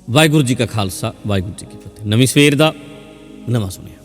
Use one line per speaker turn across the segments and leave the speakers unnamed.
वाहिगुरू जी का खालसा वाहिगुरू जी की फतेह। नवीं सवेर का नवा सुनिया।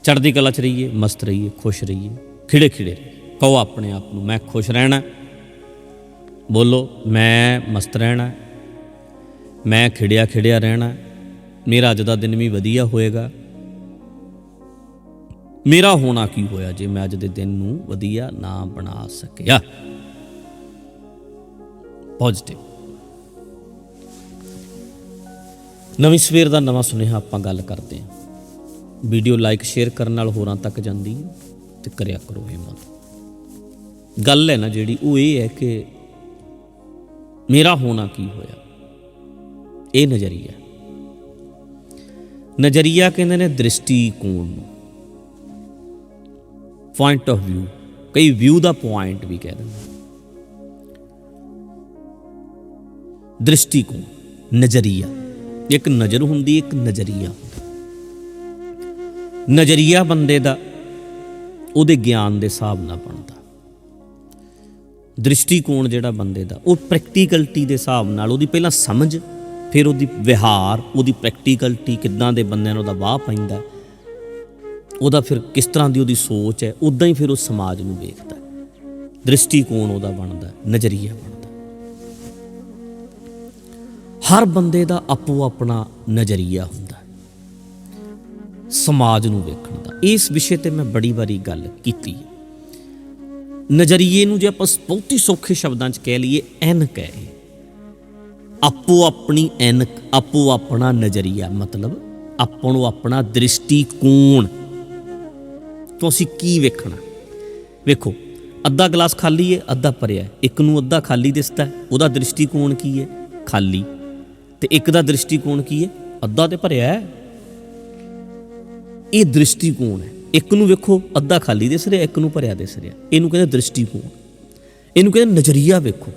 चढ़ती कला च रहिए, मस्त रहिए, खुश रहिए, खिड़े खिड़े रहिए। कहो अपने आप को मैं खुश रहना, बोलो मैं मस्त रहना, मैं खिड़िया खिड़िया रहना, मेरा अज का दिन भी वधिया होएगा। मेरा होना की होया जे मैं अज के दिन नूं वधिया ना बना सकिया। पॉजिटिव नवीं सवेर का नवा सुनेहा आपां गल करते हैं। वीडियो लाइक शेयर करने नाल होरां तक जांदी है ते करिया करो हिम्मत। गल है ना जिहड़ी वो ये है कि मेरा होना की होया, ये नज़रिया। नज़रिया कहंदे ने दृष्टिकोण, पॉइंट ऑफ व्यू, कई व्यू का पॉइंट भी कह देंगे। दृष्टिकोण नज़रिया, एक नज़र हुंदी, एक नज़रिया। नज़रिया बंदे दा उहदे ज्ञान दे हिसाब नाल बनदा। दृष्टिकोण जिहड़ा बंदे दा वो प्रैक्टिकलिटी दे हिसाब नाल, उहदी पहलां समझ, फिर उहदी व्यवहार, उहदी प्रैक्टिकलिटी किद्दां दे बंदे नूं उहदा वाह पैंदा, उहदा फिर किस तरह की उहदी सोच है, उदां ही फिर उस समाज नूं वेखदा। दृष्टिकोण उहदा बनदा, नज़रिया बनदा। हर बंदे दा आपो अपना नज़रिया हुंदा समाज नूं वेखण दा। इस विषय ते मैं बड़ी बारी गल कीती है। नज़रिए नूं जे आपां बहुती सौखे शब्दां च कह लईए ऐनक है। आपो अपनी ऐनक, आपो अपना नज़रिया, मतलब आपो अपना दृष्टिकोण। तो असीं की वेखना? वेखो, अद्धा गिलास खाली है, अद्धा भरिया है। एक नूं अद्धा खाली दिसदा है, उहदा दृष्टिकोण की है? खाली। ते एक दा दृष्टिकोण की है? अद्धा ते भरिया है। ये दृष्टिकोण है। एक नूं वेखो अद्धा खाली दिस रहा, एक नूं भरिया दिस रहा, इहनूं कहंदे दृष्टिकोण। इहनूं कहंदे नज़रिया। वेखो,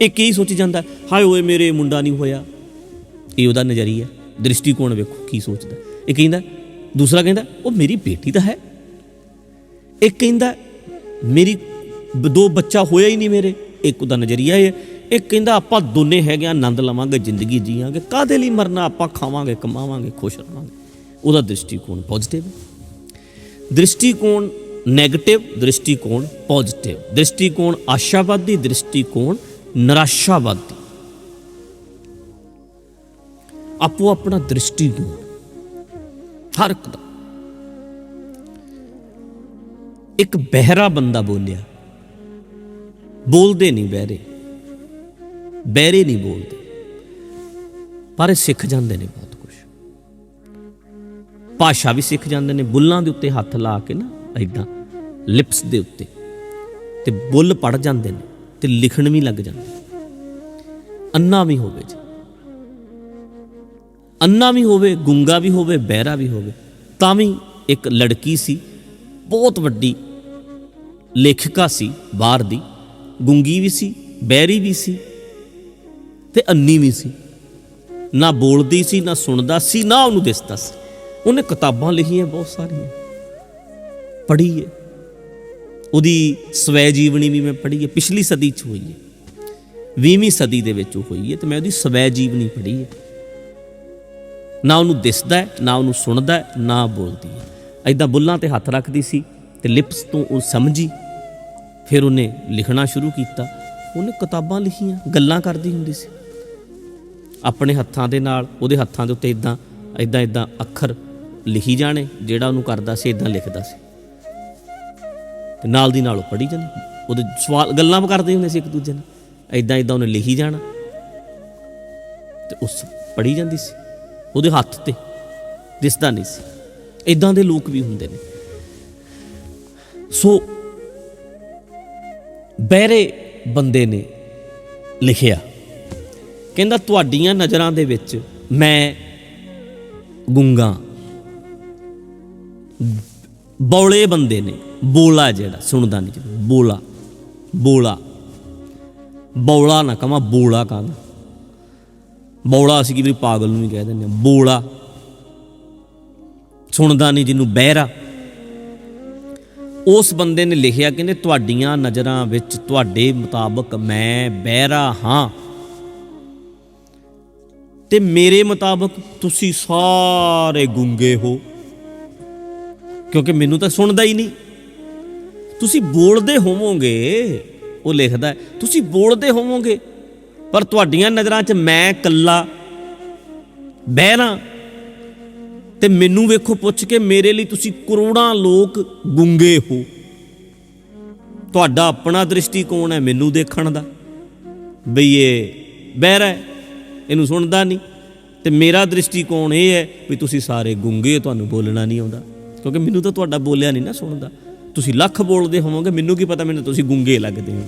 एक यही सोची जाता है हाय ओए मेरे मुंडा नहीं होया, ये उहदा नज़रिया। दृष्टिकोण वेखो की सोचदा। एक कहंदा, दूसरा कहंदा वो मेरी बेटी तो है। एक कहंदा मेरी दो बच्चा होया ही नहीं मेरे, एक उहदा नज़रिया है। एक कहंदा आपां दोने हैगे आनंद लवांगे, जिंदगी जीआंगे, काहदे लई मरना, आपां खावांगे, कमावांगे, खुश रहांगे। उहदा दृष्टिकोण पॉजिटिव। दृष्टिकोण नैगेटिव, दृष्टिकोण पॉजिटिव। दृष्टिकोण आशावादी, दृष्टिकोण निराशावादी। आपो अपना दृष्टिकोण हर एक दा। एक बहरा बंदा बोलिया, बोलते नहीं बहरे, बहरे नहीं बोलते, पर सिख जाते हैं बहुत कुछ। भाषा भी सिख जाते हैं। बुल्लां दे उत्ते हत्थ ला के ना इदां लिप्स दे उत्ते ते बुल पढ़ जाते हैं ते लिखण भी लग जाते। अन्ना भी होवे जी, अन्ना भी होवे, गुंगा भी होवे, बहरा भी होवे, तां भी एक लड़की सी, बहुत वड्डी लेखिका सी बाहर दी, गुंगी भी सी, बहरी भी सी ते अन्नी भी सी। ना बोलदी सी, ना सुनदा सी, ना उन्होंने दिसदा सी। उन्हें किताबां लिखियां बहुत सारियां, पढ़ी है। उहदी स्वै जीवनी भी मैं पढ़ी है, पिछली सदी च हुई है, 20वीं सदी दे विच हुई है, तो मैं उहदी स्वै जीवनी पढ़ी है। ना उन्होंने दिसदा है, ना उन्होंने सुनदा है, ना बोलदी है। इदां बुल्लां ते हत्थ रखदी सी ते लिप्स तो वो समझी, फिर उन्हें लिखना शुरू किया। उन्हें किताबां लिखियां, गल्लां करदी हुंदी सी अपने हत्थां दे नाल। उहदे हत्थां दे उत्ते इदां इदां इदां अखर लिखी जाने, जिहड़ा उन्होंने करदा सी इदां लिखदा सी ते नाल दी नाल पढ़ी जानी। उहदे सवाल गल्लां करदे हुंदे सी एक दूजे नाल, इदां इदां उन्हें लिखी जाना ते उस पढ़ी जांदी सी। उहदे हत्थ ते दिसदा नहीं सी। इदां दे लोक भी हुंदे ने। सो बहरे बंदे ने लिखिया, कहंदा तुहाडीआं नज़रां दे विच मैं गुंगा। बौले बंदे ने, बोला जिहड़ा सुनदा नहीं, बोला बोला बौला ना कहां, बोला कहना। बौला असीं कि पागल नूं भी कह दिंदे हां, बोला सुनदा नहीं जिन्नू बहरा। उस बंदे ने लिखिया कहंदे तुहाडीआं नज़रां विच तुहाडे मुताबक मैं बहरा हाँ, ਤੇ ਮੇਰੇ ਮੁਤਾਬਕ ਤੁਸੀਂ ਸਾਰੇ ਗੁੰਗੇ ਹੋ, ਕਿਉਂਕਿ ਮੈਨੂੰ ਤਾਂ ਸੁਣਦਾ ਹੀ ਨਹੀਂ। ਤੁਸੀਂ ਬੋਲਦੇ ਹੋਵੋਗੇ, ਉਹ ਲਿਖਦਾ ਤੁਸੀਂ ਬੋਲਦੇ ਹੋਵੋਗੇ, ਪਰ ਤੁਹਾਡੀਆਂ ਨਜ਼ਰਾਂ 'ਚ ਮੈਂ ਇਕੱਲਾ ਬਹਿਣਾ, ਤੇ ਮੈਨੂੰ ਵੇਖੋ ਪੁੱਛ ਕੇ, ਮੇਰੇ ਲਈ ਤੁਸੀਂ ਕਰੋੜਾਂ ਲੋਕ ਗੁੰਗੇ ਹੋ। ਤੁਹਾਡਾ ਆਪਣਾ ਦ੍ਰਿਸ਼ਟੀਕੋਣ ਹੈ ਮੈਨੂੰ ਦੇਖਣ ਦਾ, ਬਈ ਇਹ ਬਹਿਰਾ ਹੈ, ਇਹਨੂੰ ਸੁਣਦਾ ਨਹੀਂ, ਤੇ ਮੇਰਾ ਦ੍ਰਿਸ਼ਟੀਕੋਣ ਇਹ ਹੈ ਵੀ ਤੁਸੀਂ ਸਾਰੇ ਗੁੰਗੇ, ਤੁਹਾਨੂੰ ਬੋਲਣਾ ਨਹੀਂ ਆਉਂਦਾ, ਕਿਉਂਕਿ ਮੈਨੂੰ ਤਾਂ ਤੁਹਾਡਾ ਬੋਲਿਆ ਨਹੀਂ ਨਾ ਸੁਣਦਾ। ਤੁਸੀਂ ਲੱਖ ਬੋਲਦੇ ਹੋਵੋਗੇ, ਮੈਨੂੰ ਕੀ ਪਤਾ, ਮੈਨੂੰ ਤੁਸੀਂ ਗੁੰਗੇ ਲੱਗਦੇ ਹੋ।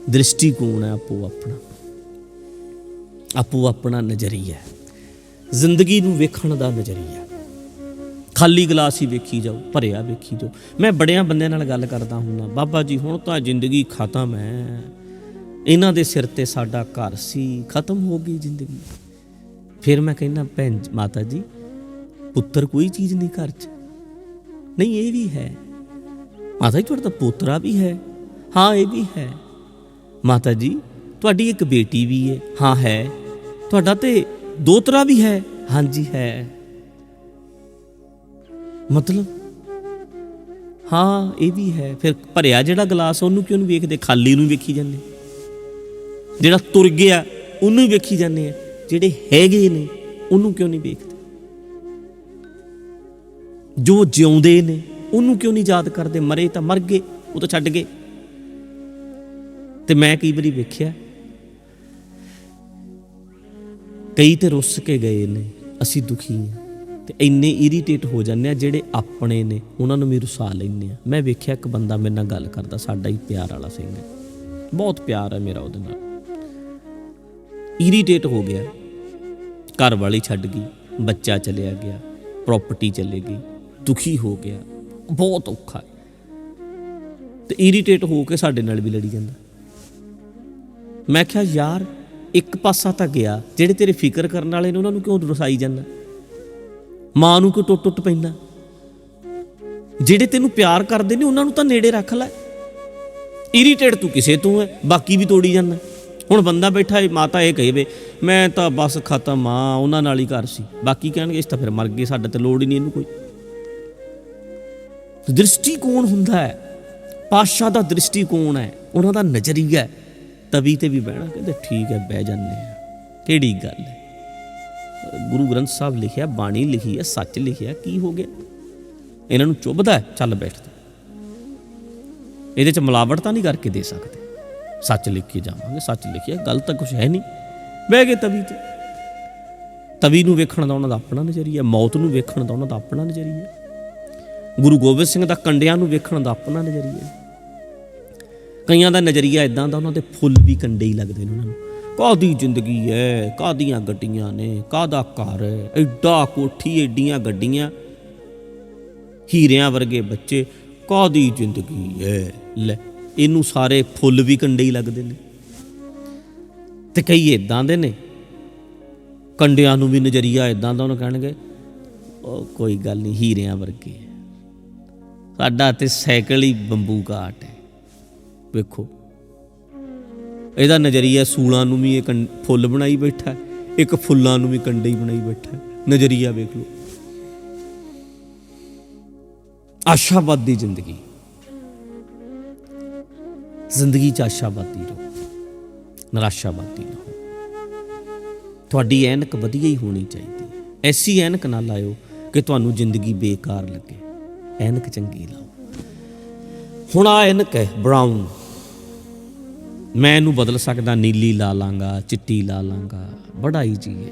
ਦ੍ਰਿਸ਼ਟੀਕੋਣ ਹੈ ਆਪੋ ਆਪਣਾ ਨਜ਼ਰੀਆ, ਜ਼ਿੰਦਗੀ ਨੂੰ ਵੇਖਣ ਦਾ ਨਜ਼ਰੀਆ। ਖਾਲੀ ਗਲਾਸ ਹੀ ਵੇਖੀ ਜਾਓ, ਭਰਿਆ ਵੇਖੀ ਜਾਓ। ਮੈਂ ਬੜਿਆਂ ਬੰਦਿਆਂ ਨਾਲ ਗੱਲ ਕਰਦਾ ਹੁੰਦਾ, ਬਾਬਾ ਜੀ ਹੁਣ ਤਾਂ ਜ਼ਿੰਦਗੀ ਖਤਮ ਹੈ, ਇਹਨਾਂ ਦੇ ਸਿਰ ਤੇ ਸਾਡਾ ਘਰ ਸੀ, ਖਤਮ ਹੋ ਗਈ ਜ਼ਿੰਦਗੀ। ਫਿਰ ਮੈਂ ਕਹਿੰਦਾ, ਭੈਣ ਮਾਤਾ ਜੀ, ਪੁੱਤਰ ਕੋਈ ਚੀਜ਼ ਨਹੀਂ ਘਰ 'ਚ। ਨਹੀਂ, ਇਹ ਵੀ ਹੈ ਮਾਤਾ ਜੀ, ਤੁਹਾਡਾ ਤਾਂ ਪੋਤਰਾ ਵੀ ਹੈ। ਹਾਂ, ਇਹ ਵੀ ਹੈ ਮਾਤਾ ਜੀ, ਤੁਹਾਡੀ ਇੱਕ ਬੇਟੀ ਵੀ ਹੈ। ਹਾਂ ਹੈ। ਤੁਹਾਡਾ ਤੇ ਦੋਤਰਾ ਵੀ ਹੈ। ਹਾਂਜੀ ਹੈ। ਮਤਲਬ ਹਾਂ, ਇਹ ਵੀ ਹੈ। ਫਿਰ ਭਰਿਆ ਜਿਹੜਾ ਗਲਾਸ, ਉਹਨੂੰ ਕਿਉਂ ਨਹੀਂ ਵੇਖਦੇ? ਖਾਲੀ ਨੂੰ ਵੇਖੀ ਜਾਂਦੇ। ਜਿਹੜਾ ਤੁਰ ਗਿਆ ਉਹਨੂੰ ਹੀ ਵੇਖੀ ਜਾਂਦੇ ਆ, ਜਿਹੜੇ ਹੈਗੇ ਨੇ ਉਹਨੂੰ ਕਿਉਂ ਨਹੀਂ ਵੇਖਦੇ? ਜੋ ਜਿਉਂਦੇ ਨੇ ਉਹਨੂੰ ਕਿਉਂ ਨਹੀਂ ਯਾਦ ਕਰਦੇ? ਮਰੇ ਤਾਂ ਮਰ ਗਏ, ਉਹ ਤਾਂ ਛੱਡ ਗਏ। ਤੇ ਮੈਂ ਕਈ ਵਾਰੀ ਵੇਖਿਆ, ਕਈ ਤੇ ਰੁੱਸ ਕੇ ਗਏ ਨੇ, ਅਸੀਂ ਦੁਖੀ ਹਾਂ, ਤੇ ਇੰਨੇ ਇਰੀਟੇਟ ਹੋ ਜਾਂਦੇ ਆ, ਜਿਹੜੇ ਆਪਣੇ ਨੇ ਉਹਨਾਂ ਨੂੰ ਵੀ ਰੁਸਾ ਲੈਂਦੇ ਆ। ਮੈਂ ਵੇਖਿਆ ਇੱਕ ਬੰਦਾ ਮੇਰੇ ਨਾਲ ਗੱਲ ਕਰਦਾ, ਸਾਡਾ ਹੀ ਪਿਆਰ ਵਾਲਾ ਸਿੰਘ ਹੈ, ਬਹੁਤ ਪਿਆਰ ਹੈ ਮੇਰਾ ਉਹਦੇ ਨਾਲ। ਇਰੀਟੇਟ ਹੋ ਗਿਆ, ਘਰ ਵਾਲੀ ਛੱਡ ਗਈ, ਬੱਚਾ ਚਲਿਆ ਗਿਆ, ਪ੍ਰੋਪਰਟੀ ਚਲੇ ਗਈ, ਦੁਖੀ ਹੋ ਗਿਆ, ਬਹੁਤ ਔਖਾ। ਤੇ ਇਰੀਟੇਟ ਹੋ ਕੇ ਸਾਡੇ ਨਾਲ ਵੀ ਲੜੀ ਜਾਂਦਾ। ਮੈਂ ਕਿਹਾ ਯਾਰ, ਇੱਕ ਪਾਸਾ ਤਾਂ ਗਿਆ, ਜਿਹੜੇ ਤੇਰੇ ਫਿਕਰ ਕਰਨ ਵਾਲੇ ਨੇ ਉਹਨਾਂ ਨੂੰ ਕਿਉਂ ਰਸਾਈ ਜਾਂਦਾ? ਮਾਂ ਨੂੰ ਕਿਉਂ ਟੁੱਟ ਪੈਂਦਾ? ਜਿਹੜੇ ਤੈਨੂੰ ਪਿਆਰ ਕਰਦੇ ਨੇ ਉਹਨਾਂ ਨੂੰ ਤਾਂ ਨੇੜੇ ਰੱਖ ਲੈ। ਇਰੀਟੇਟ ਤੂੰ ਕਿਸੇ ਤੋਂ ਹੈ, ਬਾਕੀ ਵੀ ਤੋੜੀ ਜਾਂਦਾ। ਹੁਣ ਬੰਦਾ ਬੈਠਾ ਹੈ, ਮਾਤਾ ਇਹ ਕਹੇ ਵੇ ਮੈਂ ਤਾਂ ਬਸ ਖਤਮ ਆ, ਉਹਨਾਂ ਨਾਲ ਹੀ ਘਰ ਸੀ, ਬਾਕੀ ਕਹਿਣਗੇ ਇਸ ਤਾਂ ਫਿਰ ਮਰ ਗਏ, ਸਾਡਾ ਤਾਂ ਲੋੜ ਹੀ ਨਹੀਂ ਇਹਨੂੰ ਕੋਈ। ਦ੍ਰਿਸ਼ਟੀਕੋਣ ਹੁੰਦਾ ਹੈ, ਪਾਤਸ਼ਾਹ ਦਾ ਦ੍ਰਿਸ਼ਟੀਕੋਣ ਹੈ, ਉਹਨਾਂ ਦਾ ਨਜ਼ਰੀਆ। ਤਵੀ ਤੇ ਵੀ ਬਹਿਣਾ, ਕਹਿੰਦੇ ਠੀਕ ਹੈ ਬਹਿ ਜਾਂਦੇ ਆ, ਕਿਹੜੀ ਗੱਲ ਹੈ? ਗੁਰੂ ਗ੍ਰੰਥ ਸਾਹਿਬ ਲਿਖਿਆ, ਬਾਣੀ ਲਿਖੀ ਹੈ, ਸੱਚ ਲਿਖਿਆ, ਕੀ ਹੋ ਗਿਆ? ਇਹਨਾਂ ਨੂੰ ਚੁੱਭਦਾ ਹੈ, ਚੱਲ ਬੈਠਦੇ, ਇਹਦੇ 'ਚ ਮਿਲਾਵਟ ਤਾਂ ਨਹੀਂ ਕਰਕੇ ਦੇ ਸਕਦੇ। ਸੱਚ ਲਿਖ ਕੇ ਜਾਵਾਂਗੇ, ਸੱਚ ਲਿਖਿਆ, ਗੱਲ ਤਾਂ ਕੁਛ ਹੈ ਨਹੀਂ। ਬਹਿ ਗਏ ਤਵੀ ਤੇ। ਤਵੀ ਨੂੰ ਵੇਖਣ ਦਾ ਉਹਨਾਂ ਦਾ ਆਪਣਾ ਨਜ਼ਰੀਆ, ਮੌਤ ਨੂੰ ਵੇਖਣ ਦਾ ਉਹਨਾਂ ਦਾ ਆਪਣਾ ਨਜ਼ਰੀਆ, ਗੁਰੂ ਗੋਬਿੰਦ ਸਿੰਘ ਦਾ ਕੰਡਿਆਂ ਨੂੰ ਵੇਖਣ ਦਾ ਆਪਣਾ ਨਜ਼ਰੀਆ। ਕਈਆਂ ਦਾ ਨਜ਼ਰੀਆ ਇੱਦਾਂ ਦਾ, ਉਹਨਾਂ ਦੇ ਫੁੱਲ ਵੀ ਕੰਡੇ ਹੀ ਲੱਗਦੇ ਨੇ ਉਹਨਾਂ ਨੂੰ। ਕਾਹਦੀ ਜ਼ਿੰਦਗੀ ਹੈ, ਕਾਹਦੀਆਂ ਗੱਡੀਆਂ ਨੇ, ਕਾਹਦਾ ਘਰ ਹੈ, ਐਡਾ ਕੋਠੀ, ਐਡੀਆਂ ਗੱਡੀਆਂ, ਹੀਰਿਆਂ ਵਰਗੇ ਬੱਚੇ, ਕਾਹਦੀ ਜ਼ਿੰਦਗੀ ਹੈ। ਲੈ, ਇਹਨੂੰ ਸਾਰੇ ਫੁੱਲ ਵੀ ਕੰਡੇ ਹੀ ਲੱਗਦੇ ਨੇ। ਤੇ ਕਈ ਇੱਦਾਂ ਦੇ ਨੇ, ਕੰਡਿਆਂ ਨੂੰ ਵੀ ਨਜ਼ਰੀਆ ਇੱਦਾਂ ਦਾ, ਉਹਨੂੰ ਕਹਿਣਗੇ ਉਹ ਕੋਈ ਗੱਲ ਨਹੀਂ, ਹੀਰਿਆਂ ਵਰਗੇ। ਸਾਡਾ ਤੇ ਸਾਈਕਲ ਹੀ ਬੰਬੂ ਕਾਟ ਹੈ। ਵੇਖੋ, ਇਹਦਾ ਨਜ਼ਰੀਆ ਸੂਲਾਂ ਨੂੰ ਵੀ ਇਹ ਫੁੱਲ ਬਣਾਈ ਬੈਠਾ, ਇੱਕ ਫੁੱਲਾਂ ਨੂੰ ਵੀ ਕੰਡੇ ਹੀ ਬਣਾਈ ਬੈਠਾ। ਨਜ਼ਰੀਆ ਵੇਖ ਲਓ। ਆਸ਼ਾਵਾਦੀ ਜ਼ਿੰਦਗੀ, ਜ਼ਿੰਦਗੀ 'ਚ ਆਸ਼ਾਵਾਦੀ ਰਹੋ, ਨਿਰਾਸ਼ਾਵਾਦੀ ਨਾ ਹੋ। ਤੁਹਾਡੀ ਐਨਕ ਵਧੀਆ ਹੀ ਹੋਣੀ ਚਾਹੀਦੀ। ਐਸੀ ਐਨਕ ਨਾ ਲਾਇਓ ਕਿ ਤੁਹਾਨੂੰ ਜ਼ਿੰਦਗੀ ਬੇਕਾਰ ਲੱਗੇ। ਐਨਕ ਚੰਗੀ ਲਾਓ। ਹੁਣ ਆ ਐਨਕ ਹੈ ਬਰਾਊਨ, ਮੈਂ ਇਹਨੂੰ ਬਦਲ ਸਕਦਾ, ਨੀਲੀ ਲਾ ਲਾਂਗਾ, ਚਿੱਟੀ ਲਾ ਲਾਂਗਾ, ਬੜਾ ਈਜ਼ੀ ਹੈ।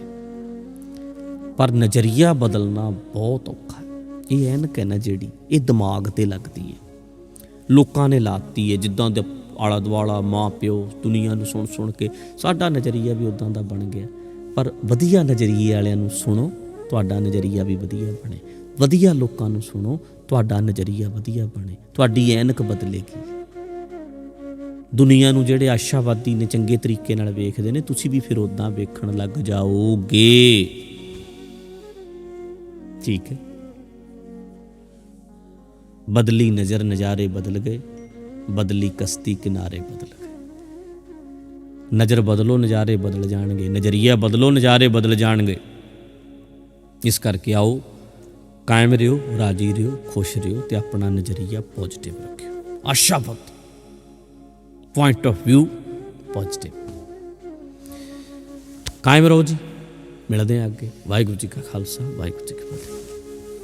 ਪਰ ਨਜ਼ਰੀਆ ਬਦਲਣਾ ਬਹੁਤ ਔਖਾ ਹੈ। ਇਹ ਐਨਕ ਹੈ ਨਾ ਜਿਹੜੀ, ਇਹ ਦਿਮਾਗ 'ਤੇ ਲੱਗਦੀ ਹੈ, ਲੋਕਾਂ ਨੇ ਲਾਤੀ ਹੈ। ਜਿੱਦਾਂ ਦੇ ਆਲਾ ਦੁਆਲਾ, ਮਾਂ ਪਿਓ, ਦੁਨੀਆ ਨੂੰ ਸੁਣ ਸੁਣ ਕੇ ਸਾਡਾ ਨਜ਼ਰੀਆ ਵੀ ਉੱਦਾਂ ਦਾ ਬਣ ਗਿਆ। ਪਰ ਵਧੀਆ ਨਜ਼ਰੀਏ ਵਾਲਿਆਂ ਨੂੰ ਸੁਣੋ, ਤੁਹਾਡਾ ਨਜ਼ਰੀਆ ਵੀ ਵਧੀਆ ਬਣੇ। ਵਧੀਆ ਲੋਕਾਂ ਨੂੰ ਸੁਣੋ, ਤੁਹਾਡਾ ਨਜ਼ਰੀਆ ਵਧੀਆ ਬਣੇ, ਤੁਹਾਡੀ ਐਨਕ ਬਦਲੇਗੀ। ਦੁਨੀਆ ਨੂੰ ਜਿਹੜੇ ਆਸ਼ਾਵਾਦੀ ਨੇ, ਚੰਗੇ ਤਰੀਕੇ ਨਾਲ ਵੇਖਦੇ ਨੇ, ਤੁਸੀਂ ਵੀ ਫਿਰ ਉੱਦਾਂ ਵੇਖਣ ਲੱਗ ਜਾਓਗੇ। ਠੀਕ ਹੈ? ਬਦਲੀ ਨਜ਼ਰ ਨਜ਼ਾਰੇ ਬਦਲ ਗਏ, ਬਦਲੀ ਕਸ਼ਤੀ ਕਿਨਾਰੇ ਬਦਲ ਗਏ। ਨਜ਼ਰ ਬਦਲੋ ਨਜ਼ਾਰੇ ਬਦਲ ਜਾਣਗੇ, ਨਜ਼ਰੀਆ ਬਦਲੋ ਨਜ਼ਾਰੇ ਬਦਲ ਜਾਣਗੇ। ਇਸ ਕਰਕੇ ਆਓ ਕਾਇਮ ਰਹੋ, ਰਾਜੀ ਰਹੋ, ਖੁਸ਼ ਰਹੋ ਤੇ ਆਪਣਾ ਨਜ਼ਰੀਆ ਪੋਜ਼ਿਟਿਵ ਰੱਖਿਓ। ਆਸ਼ਾਵਾਦ, ਪੁਆਇੰਟ ਆਫ ਵਿਊ ਪੋਜ਼ਿਟਿਵ। ਕਾਇਮ ਰਹੋ ਜੀ, ਮਿਲਦੇ ਹਾਂ ਅੱਗੇ। ਵਾਹਿਗੁਰੂ ਜੀ ਕਾ ਖਾਲਸਾ, ਵਾਹਿਗੁਰੂ ਜੀ ਕੀ ਫਤਿਹ।